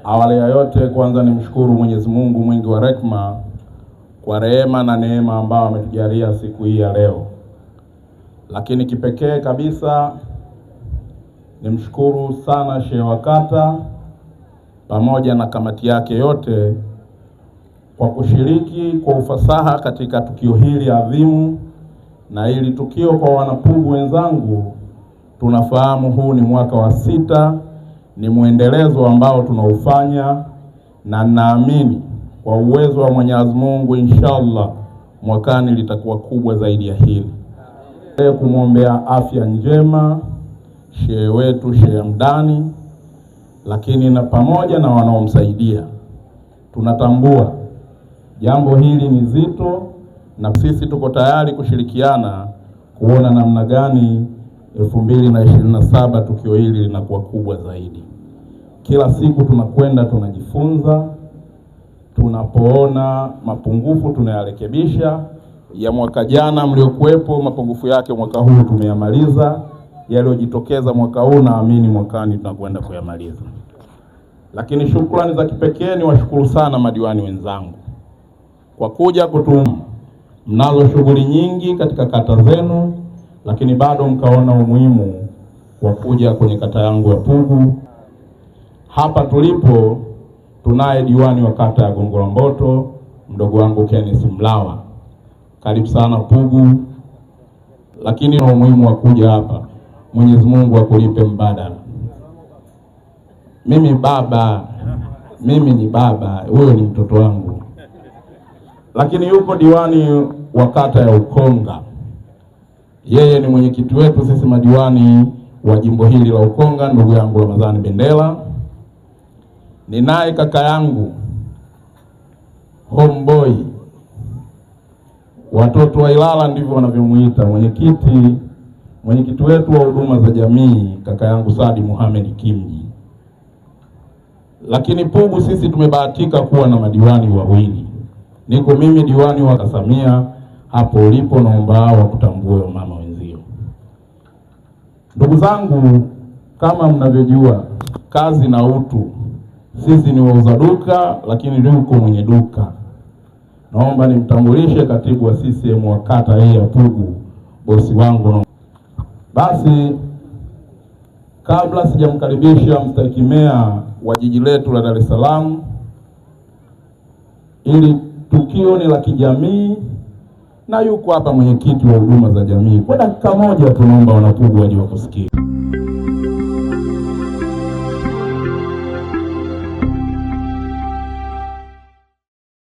Awali ya yote, kwanza nimshukuru Mwenyezi Mungu mwingi wa rehema kwa rehema na neema ambayo ametujalia siku hii ya leo. Lakini kipekee kabisa nimshukuru sana Shehe wa Kata pamoja na kamati yake yote kwa kushiriki kwa ufasaha katika tukio hili adhimu. Na hili tukio kwa wanapugu wenzangu, tunafahamu huu ni mwaka wa 6, ni muendelezo ambao tunaufanya, na naamini kwa uwezo wa Mwenyezi Mungu inshallah mwakani litakuwa kubwa zaidi ya hili. Kumwombea afya njema shehe wetu Shehe Mdani, lakini na pamoja na wanaomsaidia. Tunatambua jambo hili ni zito, na sisi tuko tayari kushirikiana kuona namna gani 2027 tukio hili linakuwa kubwa zaidi. Kila siku tunakwenda tunajifunza, tunapoona mapungufu tunayarekebisha. Ya mwaka jana mliokuwepo, mapungufu yake mwaka huu tumeyamaliza. Yaliyojitokeza mwaka huu naamini mwakani tunakwenda kuyamaliza. Lakini shukrani za kipekee ni washukuru sana madiwani wenzangu kwa kuja mnazo shughuli nyingi katika kata zenu, lakini bado mkaona umuhimu wa kuja kwenye kata yangu ya Pugu. Hapa tulipo tunaye diwani wa kata ya Gongo la Mboto, mdogo wangu Kenneth Mlawa. Karibu sana Pugu. Lakini na umuhimu wa kuja hapa, Mwenyezi Mungu akulipe mbadala. Mimi ni baba, huyo ni mtoto wangu. Lakini yupo diwani wa kata ya Ukonga. Yeye ni mwenyekiti wetu sisi madiwani wa jimbo hili la Ukonga, ndugu yangu Ramadhani Bendela. Ninaye kaka yangu Homeboy, watoto wa Ilala ndivyo wanavyomuita, mwenyekiti wetu wa huduma za jamii, kaka yangu Sadi Mohamed Kimji. Lakini Pugu sisi tumebahatika kuwa na madiwani wawili. Niko mimi diwani wa Kasamia, hapo ulipo naomba hao kutambue mama wenzio. Ndugu zangu, kama mnavyojua kazi na utu, sisi ni wauza duka, lakini yuko mwenye duka. Naomba nimtambulishe katibu wa CCM wa kata hii ya Pugu, bosi wangu. Basi kabla sijamkaribisha mstahiki meya wa jiji letu la Dar es Salaam, ili tukio ni la kijamii na yuko hapa mwenyekiti wa huduma za jamii, kwa dakika moja tunaomba wanapugu waje wakusikie.